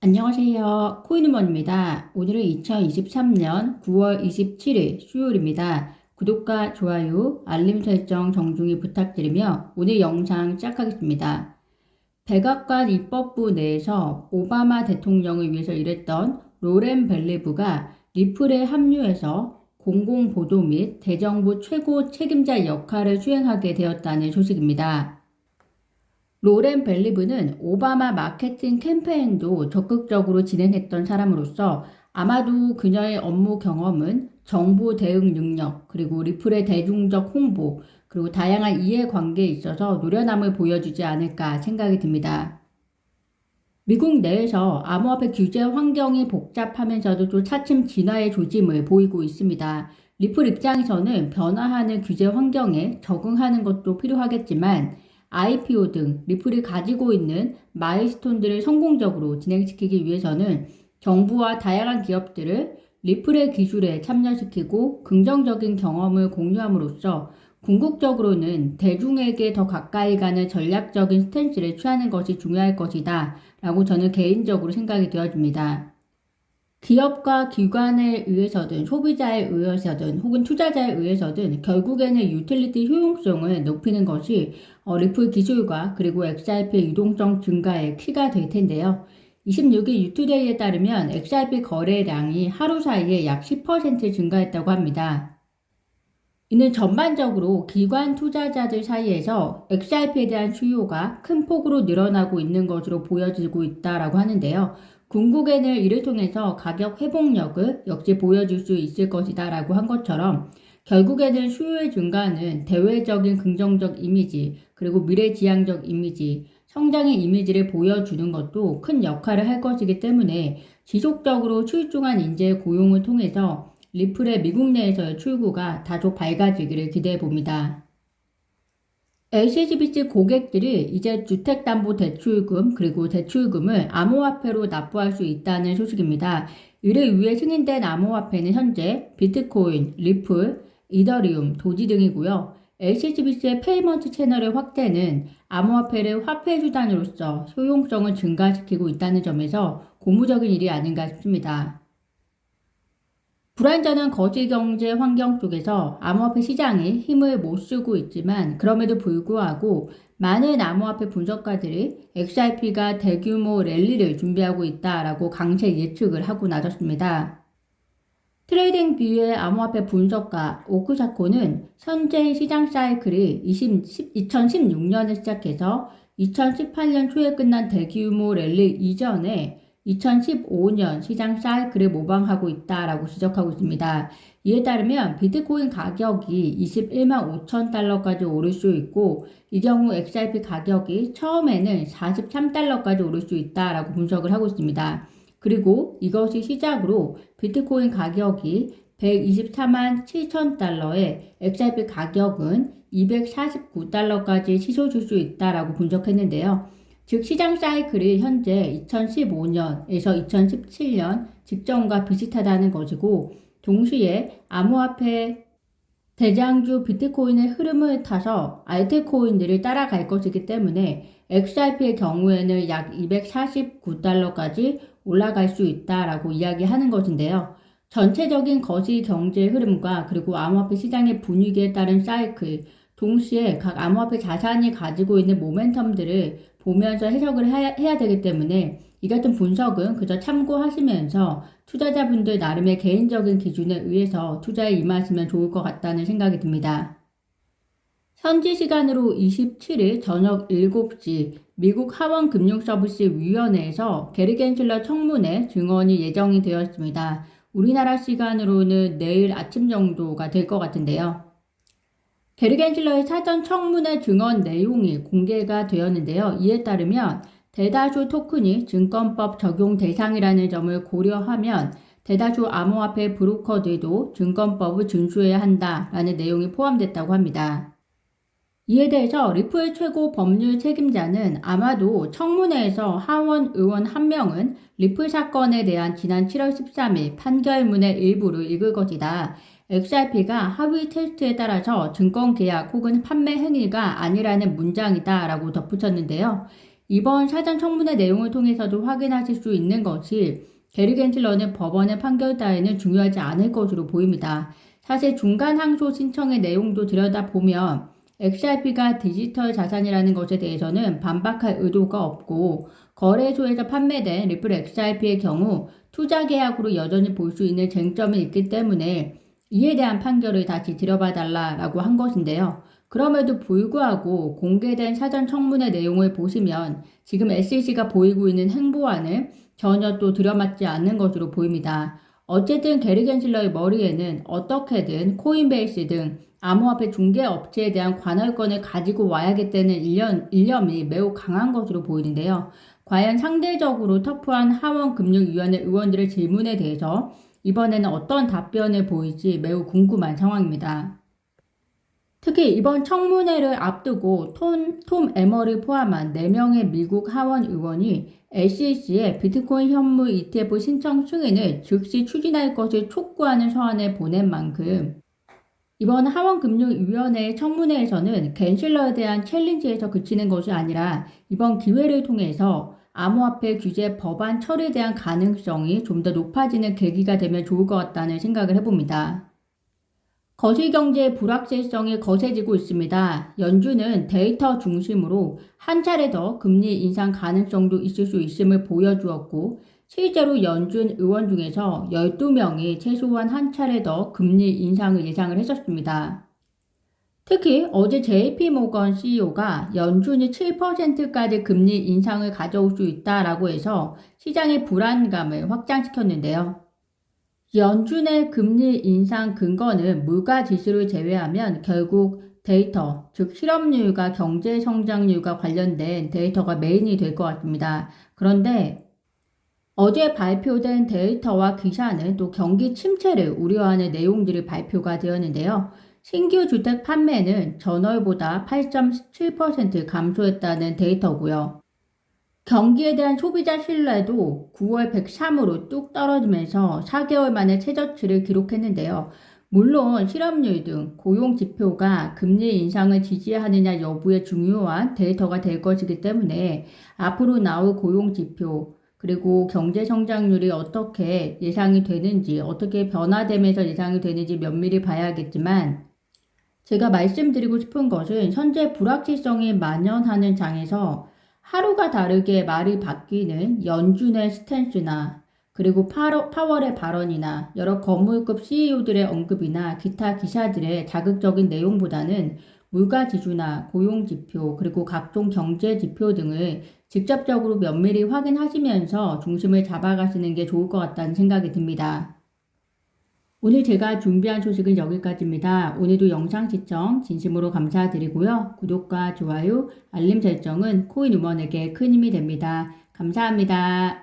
안녕하세요. 코인우먼입니다. 오늘은 2023년 9월 27일 수요일입니다. 구독과 좋아요, 알림 설정 정중히 부탁드리며 오늘 영상 시작하겠습니다. 백악관 입법부 내에서 오바마 대통령을 위해서 일했던 로렌 벨리브가 리플에 합류해서 공공보도 및 대정부 최고 책임자 역할을 수행하게 되었다는 소식입니다. 로렌 벨리브는 오바마 마케팅 캠페인도 적극적으로 진행했던 사람으로서 아마도 그녀의 업무 경험은 정부 대응 능력, 그리고 리플의 대중적 홍보, 그리고 다양한 이해관계에 있어서 노련함을 보여주지 않을까 생각이 듭니다. 미국 내에서 암호화폐 규제 환경이 복잡하면서도 또 차츰 진화의 조짐을 보이고 있습니다. 리플 입장에서는 변화하는 규제 환경에 적응하는 것도 필요하겠지만 IPO 등 리플이 가지고 있는 마일스톤들을 성공적으로 진행시키기 위해서는 정부와 다양한 기업들을 리플의 기술에 참여시키고 긍정적인 경험을 공유함으로써 궁극적으로는 대중에게 더 가까이 가는 전략적인 스탠스를 취하는 것이 중요할 것이다 라고 저는 개인적으로 생각이 되어집니다. 기업과 기관에 의해서든 소비자에 의해서든 혹은 투자자에 의해서든 결국에는 유틸리티 효용성을 높이는 것이 리플 기술과 그리고 XRP의 유동성 증가의 키가 될 텐데요. 26일 유투데이에 따르면 XRP 거래량이 하루 사이에 약 10% 증가했다고 합니다. 이는 전반적으로 기관 투자자들 사이에서 XRP에 대한 수요가 큰 폭으로 늘어나고 있는 것으로 보여지고 있다라고 하는데요. 궁극에는 이를 통해서 가격 회복력을 역시 보여줄 수 있을 것이다 라고 한 것처럼 결국에는 수요의 증가는 대외적인 긍정적 이미지 그리고 미래지향적 이미지, 성장의 이미지를 보여주는 것도 큰 역할을 할 것이기 때문에 지속적으로 출중한 인재의 고용을 통해서 리플의 미국 내에서의 출구가 다소 밝아지기를 기대해 봅니다. LCGBC 고객들이 이제 주택담보대출금 그리고 대출금을 암호화폐로 납부할 수 있다는 소식입니다. 이를 위해 승인된 암호화폐는 현재 비트코인, 리플, 이더리움, 도지 등이고요. LCGBC의 페이먼트 채널의 확대는 암호화폐를 화폐 수단으로서 효용성을 증가시키고 있다는 점에서 고무적인 일이 아닌가 싶습니다. 불안전한 거시경제 환경 속에서 암호화폐 시장이 힘을 못 쓰고 있지만 그럼에도 불구하고 많은 암호화폐 분석가들이 XRP가 대규모 랠리를 준비하고 있다라고 강세 예측을 하고 나섰습니다. 트레이딩 뷰의 암호화폐 분석가 오크샤코는 현재 시장 사이클이 2016년에 시작해서 2018년 초에 끝난 대규모 랠리 이전에 2015년 시장 사이클을 모방하고 있다라고 지적하고 있습니다. 이에 따르면 비트코인 가격이 21만 5천 달러까지 오를 수 있고 이 경우 XRP 가격이 처음에는 43달러까지 오를 수 있다라고 분석을 하고 있습니다. 그리고 이것이 시작으로 비트코인 가격이 124만 7천 달러에 XRP 가격은 249달러까지 치솟을 수 있다라고 분석했는데요. 즉 시장 사이클이 현재 2015년에서 2017년 직전과 비슷하다는 것이고 동시에 암호화폐 대장주 비트코인의 흐름을 타서 알트코인들을 따라갈 것이기 때문에 XRP의 경우에는 약 249달러까지 올라갈 수 있다라고 이야기하는 것인데요. 전체적인 거시 경제 흐름과 그리고 암호화폐 시장의 분위기에 따른 사이클, 동시에 각 암호화폐 자산이 가지고 있는 모멘텀들을 보면서 해석을 해야 되기 때문에 이 같은 분석은 그저 참고하시면서 투자자분들 나름의 개인적인 기준에 의해서 투자에 임하시면 좋을 것 같다는 생각이 듭니다. 현지 시간으로 27일 저녁 7시 미국 하원금융서비스위원회에서 게리 겐슬러 청문회 증언이 예정이 되었습니다. 우리나라 시간으로는 내일 아침 정도가 될 것 같은데요. 게리 겐슬러의 사전 청문회 증언 내용이 공개가 되었는데요. 이에 따르면 대다수 토큰이 증권법 적용 대상이라는 점을 고려하면 대다수 암호화폐 브로커들도 증권법을 준수해야 한다라는 내용이 포함됐다고 합니다. 이에 대해서 리플 최고 법률 책임자는 아마도 청문회에서 하원 의원 한 명은 리플 사건에 대한 지난 7월 13일 판결문의 일부를 읽을 것이다. XRP가 하위 테스트에 따라서 증권 계약 혹은 판매 행위가 아니라는 문장이다 라고 덧붙였는데요. 이번 사전 청문회 내용을 통해서도 확인하실 수 있는 것이 게리 겐슬러는 법원의 판결 따위는 중요하지 않을 것으로 보입니다. 사실 중간 항소 신청의 내용도 들여다보면 XRP가 디지털 자산이라는 것에 대해서는 반박할 의도가 없고 거래소에서 판매된 리플 XRP의 경우 투자 계약으로 여전히 볼 수 있는 쟁점이 있기 때문에 이에 대한 판결을 다시 들여봐 달라라고 한 것인데요. 그럼에도 불구하고 공개된 사전 청문회 내용을 보시면 지금 SEC가 보이고 있는 행보와는 전혀 또 들여맞지 않는 것으로 보입니다. 어쨌든 게리 겐슬러의 머리에는 어떻게든 코인베이스 등 암호화폐 중개 업체에 대한 관할권을 가지고 와야겠다는 일념이 매우 강한 것으로 보이는데요. 과연 상대적으로 터프한 하원금융위원회 의원들의 질문에 대해서 이번에는 어떤 답변을 보일지 매우 궁금한 상황입니다. 특히 이번 청문회를 앞두고 톰 에머를 포함한 4명의 미국 하원 의원이 SEC의 비트코인 현물 ETF 신청 승인을 즉시 추진할 것을 촉구하는 서한을 보낸 만큼 이번 하원금융위원회의 청문회에서는 겐실러에 대한 챌린지에서 그치는 것이 아니라 이번 기회를 통해서 암호화폐 규제 법안 처리에 대한 가능성이 좀 더 높아지는 계기가 되면 좋을 것 같다는 생각을 해봅니다. 거시경제의 불확실성이 거세지고 있습니다. 연준은 데이터 중심으로 한 차례 더 금리 인상 가능성도 있을 수 있음을 보여주었고 실제로 연준 의원 중에서 12명이 최소한 한 차례 더 금리 인상을 예상을 했었습니다. 특히 어제 JP모건 CEO가 연준이 7%까지 금리 인상을 가져올 수 있다라고 해서 시장의 불안감을 확장시켰는데요. 연준의 금리 인상 근거는 물가 지수를 제외하면 결국 데이터, 즉 실업률과 경제 성장률과 관련된 데이터가 메인이 될 것 같습니다. 그런데 어제 발표된 데이터와 기사는 또 경기 침체를 우려하는 내용들이 발표가 되었는데요. 신규 주택 판매는 전월보다 8.7% 감소했다는 데이터고요. 경기에 대한 소비자 신뢰도 9월 103으로 뚝 떨어지면서 4개월 만에 최저치를 기록했는데요. 물론 실업률 등 고용 지표가 금리 인상을 지지하느냐 여부의 중요한 데이터가 될 것이기 때문에 앞으로 나올 고용 지표 그리고 경제 성장률이 어떻게 예상이 되는지 어떻게 변화되면서 예상이 되는지 면밀히 봐야겠지만 제가 말씀드리고 싶은 것은 현재 불확실성이 만연하는 장에서 하루가 다르게 말이 바뀌는 연준의 스탠스나 그리고 파월의 발언이나 여러 건물급 CEO들의 언급이나 기타 기사들의 자극적인 내용보다는 물가지수나 고용지표 그리고 각종 경제지표 등을 직접적으로 면밀히 확인하시면서 중심을 잡아가시는 게 좋을 것 같다는 생각이 듭니다. 오늘 제가 준비한 소식은 여기까지입니다. 오늘도 영상 시청 진심으로 감사드리고요. 구독과 좋아요, 알림 설정은 코인 우먼에게 큰 힘이 됩니다. 감사합니다.